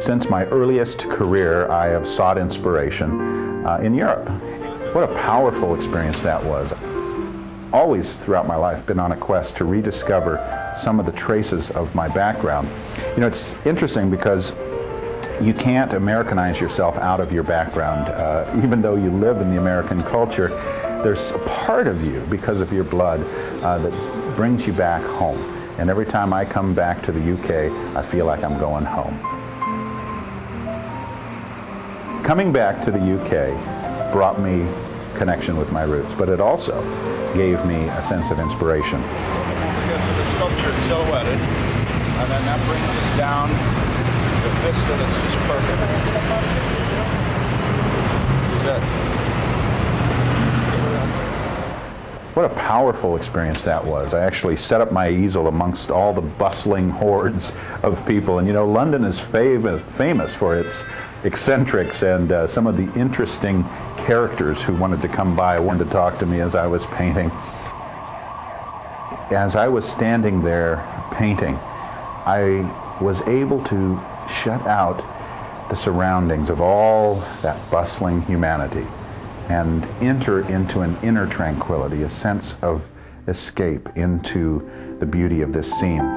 Since my earliest career, I have sought inspiration in Europe. What a powerful experience that was. Always throughout my life been on a quest to rediscover some of the traces of my background. You know, it's interesting because you can't Americanize yourself out of your background. Even though you live in the American culture, there's a part of you, because of your blood, that brings you back home. And every time I come back to the UK, I feel like I'm going home. Coming back to the UK brought me connection with my roots, but it also gave me a sense of inspiration. Okay, so the sculpture is silhouetted, and then that brings us down the vista that's just perfect. This is it. What a powerful experience that was. I actually set up my easel amongst all the bustling hordes of people. And you know, London is famous for its eccentrics and some of the interesting characters who wanted to come by, wanted to talk to me as I was painting. As I was standing there painting, I was able to shut out the surroundings of all that bustling humanity and enter into an inner tranquility, a sense of escape into the beauty of this scene.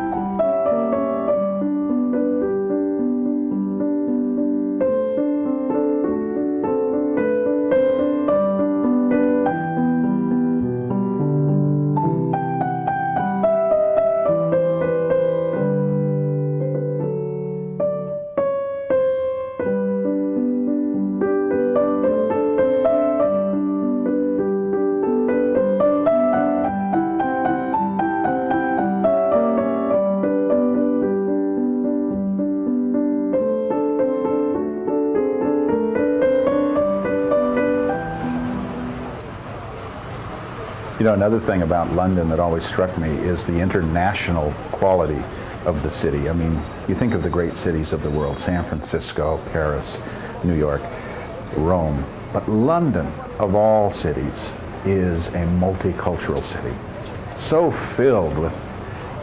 You know, another thing about London that always struck me is the international quality of the city. I mean, you think of the great cities of the world, San Francisco, Paris, New York, Rome, but London, of all cities, is a multicultural city, so filled with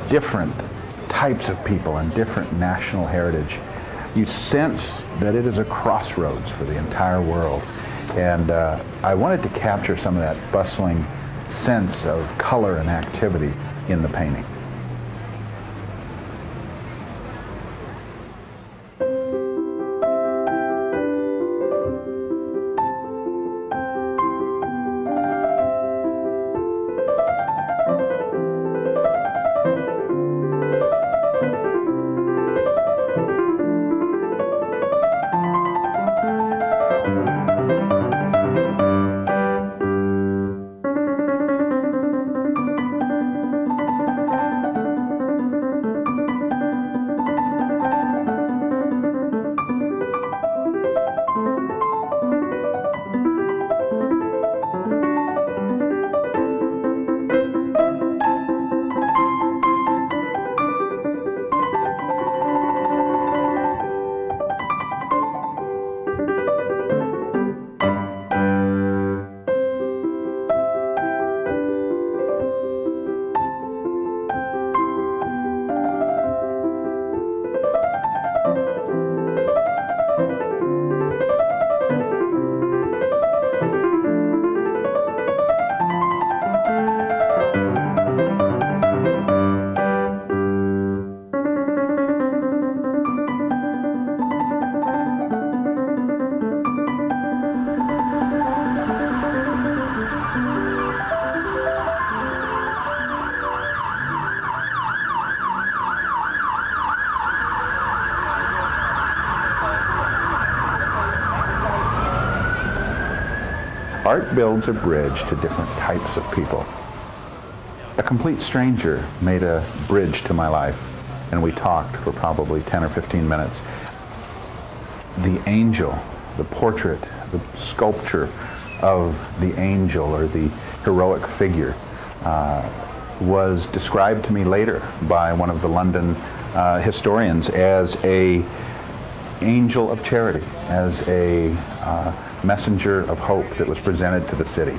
different types of people and different national heritage. You sense that it is a crossroads for the entire world. And I wanted to capture some of that bustling sense of color and activity in the painting. Art builds a bridge to different types of people. A complete stranger made a bridge to my life, and we talked for probably 10 or 15 minutes. The angel, the portrait, the sculpture of the angel or the heroic figure was described to me later by one of the London historians as a angel of charity, as a messenger of hope that was presented to the city.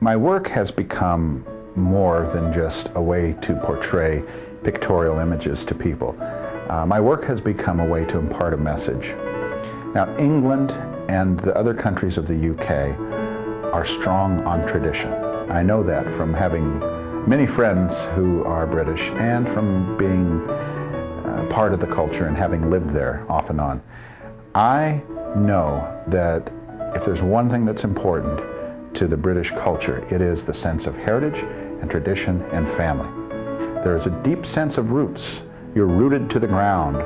My work has become more than just a way to portray pictorial images to people. My work has become a way to impart a message. Now, England and the other countries of the UK are strong on tradition. I know that from having many friends who are British and from being part of the culture and having lived there off and on. I know that if there's one thing that's important to the British culture, it is the sense of heritage and tradition and family. There is a deep sense of roots. You're rooted to the ground.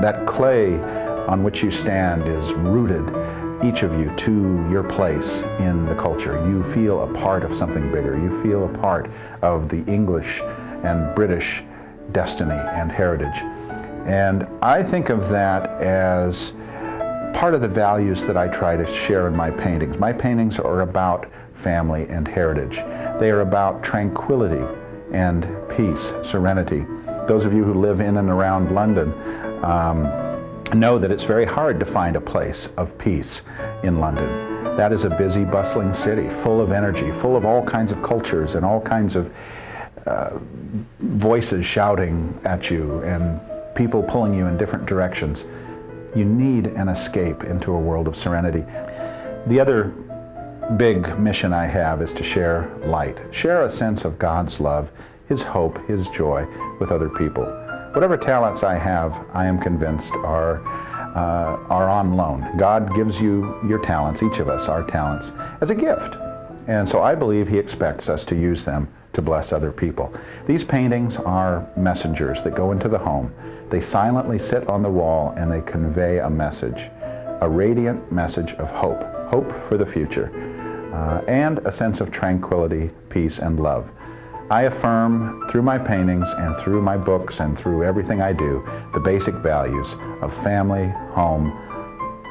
That clay on which you stand is rooted, each of you, to your place in the culture. You feel a part of something bigger. You feel a part of the English and British destiny and heritage. And I think of that as part of the values that I try to share in my paintings. My paintings are about family and heritage. They are about tranquility and peace, serenity. Those of you who live in and around London know that it's very hard to find a place of peace in London. That is a busy, bustling city, full of energy, full of all kinds of cultures and all kinds of voices shouting at you and people pulling you in different directions. You need an escape into a world of serenity. The other big mission I have is to share light, share a sense of God's love, His hope, His joy with other people. Whatever talents I have, I am convinced are on loan. God gives you your talents, each of us our talents, as a gift. And so I believe He expects us to use them to bless other people. These paintings are messengers that go into the home. They silently sit on the wall and they convey a message, a radiant message of hope, hope for the future, and a sense of tranquility, peace, and love. I affirm through my paintings and through my books and through everything I do the basic values of family, home,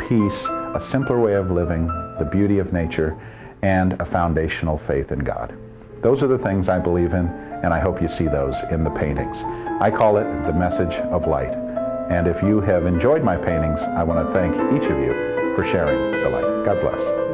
peace, a simpler way of living, the beauty of nature, and a foundational faith in God. Those are the things I believe in, and I hope you see those in the paintings. I call it the message of light. And if you have enjoyed my paintings, I want to thank each of you for sharing the light. God bless.